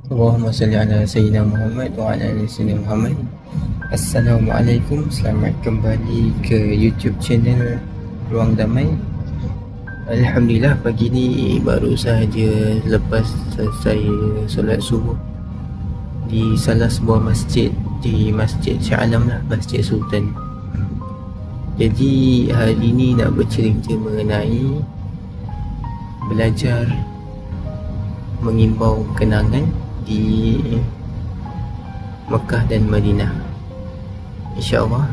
Allahumma salli ala Sayyidina Muhammad wa ala ali Sayyidina Muhammad. Assalamualaikum, selamat kembali ke YouTube channel Ruang Damai. Alhamdulillah, pagi ni baru sahaja lepas selesai solat subuh di salah sebuah masjid, di Masjid Shah Alam lah, Masjid Sultan. Jadi hari ni nak bercerita mengenai belajar mengimbau kenangan di Mekah dan Madinah. InsyaAllah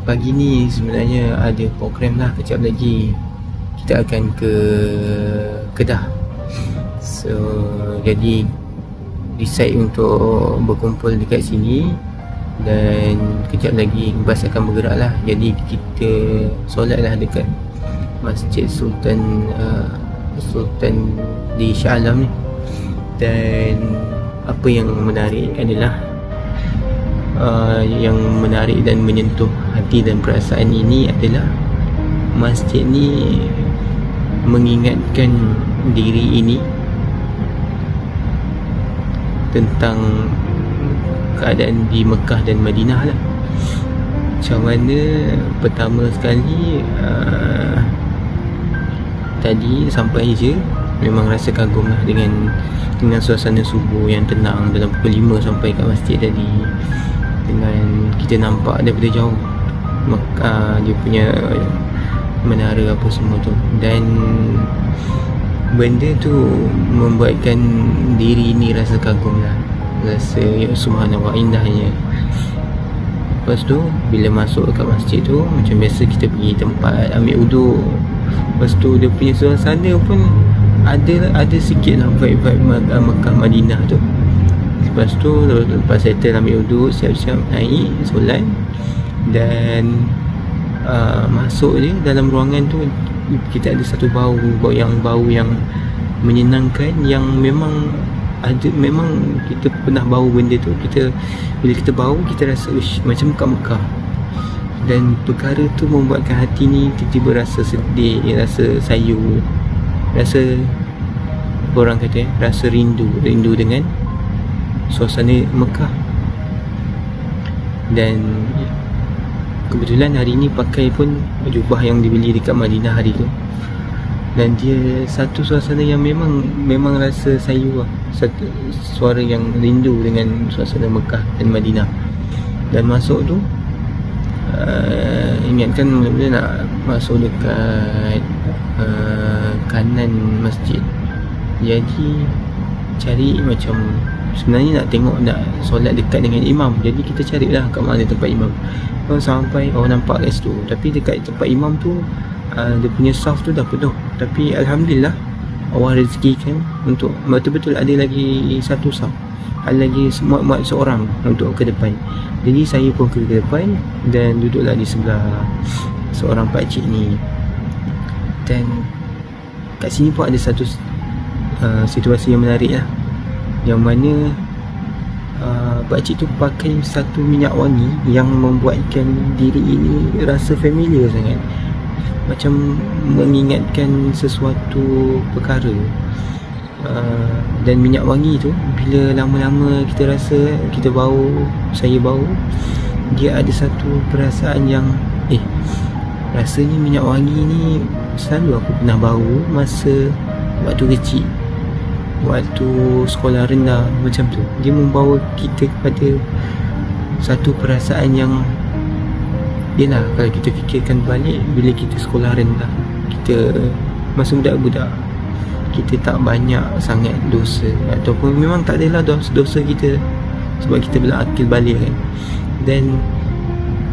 pagi ni sebenarnya ada program lah. Kejap lagi kita akan ke Kedah. So jadi decide untuk berkumpul dekat sini, dan kejap lagi bas akan bergerak lah. Jadi kita solat lah dekat Masjid Sultan di Shah Alam ni. Dan apa yang menarik adalah yang menarik dan menyentuh hati dan perasaan ini adalah masjid ni mengingatkan diri ini tentang keadaan di Mekah dan Madinah lah. Macam mana, pertama sekali tadi sampai je memang rasa kagum lah dengan suasana subuh yang tenang dalam pukul 5 sampai kat masjid tadi. Dengan kita nampak daripada jauh Mekah, dia punya menara apa semua tu, dan benda tu membuatkan diri ni rasa kagum lah, rasa ya subhanallah, indahnya. Lepas tu bila masuk kat masjid tu, macam biasa kita pergi tempat ambil uduk. Lepas tu dia punya suasana pun ada sikit lah vibe Mekah Madinah tu. Lepas tu lepas settle ambil uduk, siap-siap naik solat, dan masuk je dalam ruangan tu, kita ada satu bau yang menyenangkan, yang memang kita pernah bau benda tu. Bila kita bau, kita rasa macam kat Mekah. Dan perkara tu membuatkan hati ni tiba-tiba rasa sedih, rasa sayu, rasa apa orang kata, rasa rindu dengan suasana Mekah. Dan kebetulan hari ni pakai pun jubah yang dibeli dekat Madinah hari tu, dan dia satu suasana yang memang rasa sayu lah, satu suara yang rindu dengan suasana Mekah dan Madinah. Dan masuk tu ingatkan mula-mula nak masuk dekat kanan masjid. Jadi cari macam, sebenarnya nak tengok, nak solat dekat dengan imam. Jadi kita carilah kat mana tempat imam. Sampai nampak kat situ, tapi dekat tempat imam tu dia punya saf tu dah penuh. Tapi Alhamdulillah Allah rezekikan untuk betul-betul ada lagi satu saf, ada lagi muat seorang untuk ke depan. Jadi saya pun ke depan dan duduklah di sebelah seorang pakcik ni. Dan kat sini pun ada satu situasi yang menarik lah, yang mana pakcik tu pakai satu minyak wangi yang membuatkan diri ini rasa familiar sangat, macam mengingatkan sesuatu perkara. Dan minyak wangi tu bila lama-lama kita rasa, saya bau, dia ada satu perasaan yang rasanya minyak wangi ni selalu aku pernah bau masa waktu kecil, waktu sekolah rendah macam tu. Dia membawa kita kepada satu perasaan yang, yelah, kalau kita fikirkan balik, bila kita sekolah rendah, kita masa budak-budak, kita tak banyak sangat dosa, ataupun memang tak adalah dosa kita, sebab kita berakil balik kan. Dan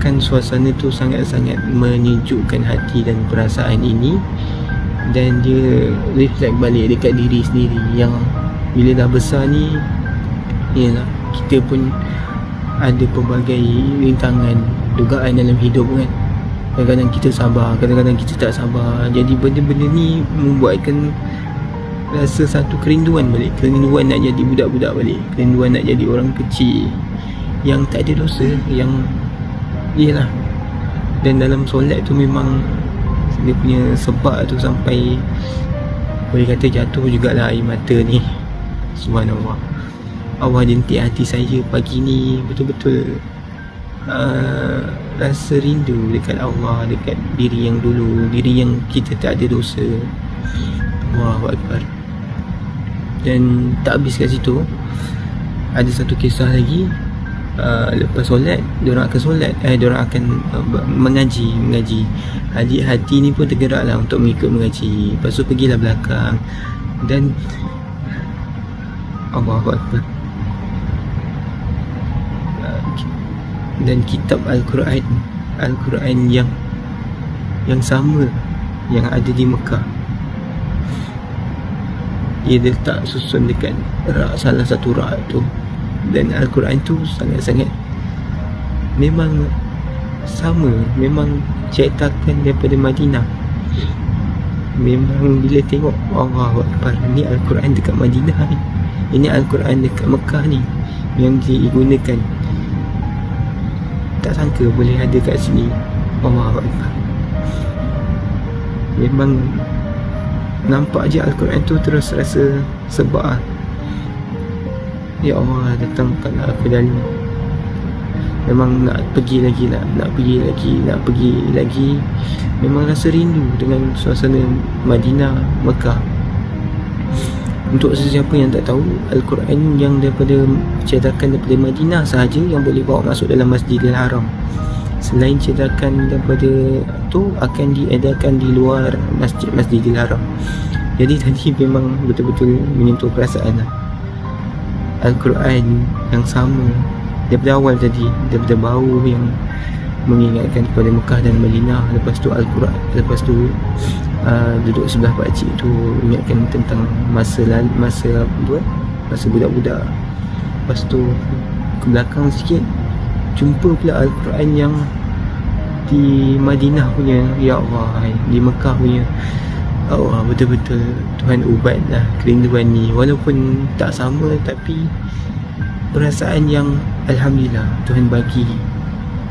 kan suasana tu sangat-sangat menyejukkan hati dan perasaan ini. Dan dia reflect balik dekat diri sendiri, yang bila dah besar ni, yalah, kita pun ada pelbagai rintangan, dugaan dalam hidup kan. Kadang-kadang kita sabar, kadang-kadang kita tak sabar. Jadi benda-benda ni membuatkan rasa satu kerinduan balik, kerinduan nak jadi budak-budak balik, kerinduan nak jadi orang kecil yang tak ada dosa, yang yelah. Dan dalam solat tu memang dia punya sebab tu sampai boleh kata jatuh jugalah air mata ni. Subhanallah, Allah jentik hati saya pagi ni. Betul-betul rasa rindu dekat Allah, dekat diri yang dulu, diri yang kita tak ada dosa. Allahu Akbar. Dan tak habis kat situ, ada satu kisah lagi. Lepas solat, diorang akan solat, diorang akan mengaji. Adik hati ni pun tergerak lah untuk mengikut mengaji. Lepas tu pergilah belakang. Dan Allahu Akbar, dan kitab Al-Quran yang sama yang ada di Mekah, ia letak susun dekat salah satu rak tu. Dan Al-Quran tu sangat-sangat memang sama, memang cetakan daripada Madinah. Memang bila tengok, Allahu Akbar, ni Al-Quran dekat Madinah ni, ini Al-Quran dekat Mekah ni yang digunakan. Tak sangka boleh ada kat sini. Allahu Akbar. Memang nampak je Al-Quran tu terus rasa sebab, ya Allah, datangkanlah aku dalam. Memang nak pergi lagi lah, nak pergi lagi. Memang rasa rindu dengan suasana Madinah, Mekah. Untuk sesiapa yang tak tahu, Al-Quran yang daripada cetakan daripada Madinah sahaja yang boleh bawa masuk dalam Masjidil Haram. Selain cetakan daripada tu akan diedarkan di luar Masjidil Haram. Jadi tadi memang betul-betul menyentuh perasaan lah. Al-Quran yang sama daripada awal tadi, daripada bau yang mengingatkan kepada Mekah dan Madinah. Lepas tu Al-Quran, lepas tu duduk sebelah pakcik tu ingatkan tentang masa budak-budak. Lepas tu ke belakang sikit jumpa pula Al-Quran yang di Madinah punya. Ya Allah, di Mekah punya. Allah, betul-betul Tuhan ubat lah kerinduan ni. Walaupun tak sama, tapi perasaan yang Alhamdulillah Tuhan bagi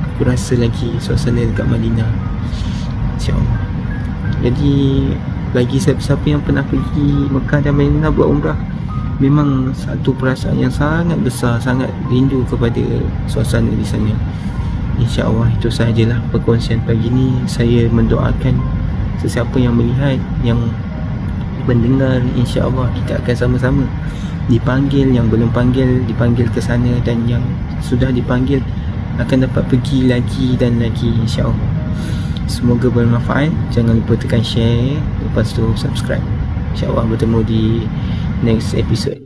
aku rasa lagi suasana dekat Madinah, insyaAllah. Jadi bagi siapa-siapa yang pernah pergi Mekah dan Madinah buat umrah, memang satu perasaan yang sangat besar, sangat rindu kepada suasana di sana. InsyaAllah itu sahajalah perkongsian pagi ni. Saya mendoakan sesiapa yang melihat, yang mendengar, insyaAllah kita akan sama-sama dipanggil, yang belum panggil dipanggil ke sana, dan yang sudah dipanggil akan dapat pergi lagi dan lagi, insyaAllah. Semoga bermanfaat. Jangan lupa tekan share, lepas tu subscribe. InsyaAllah bertemu di next episode.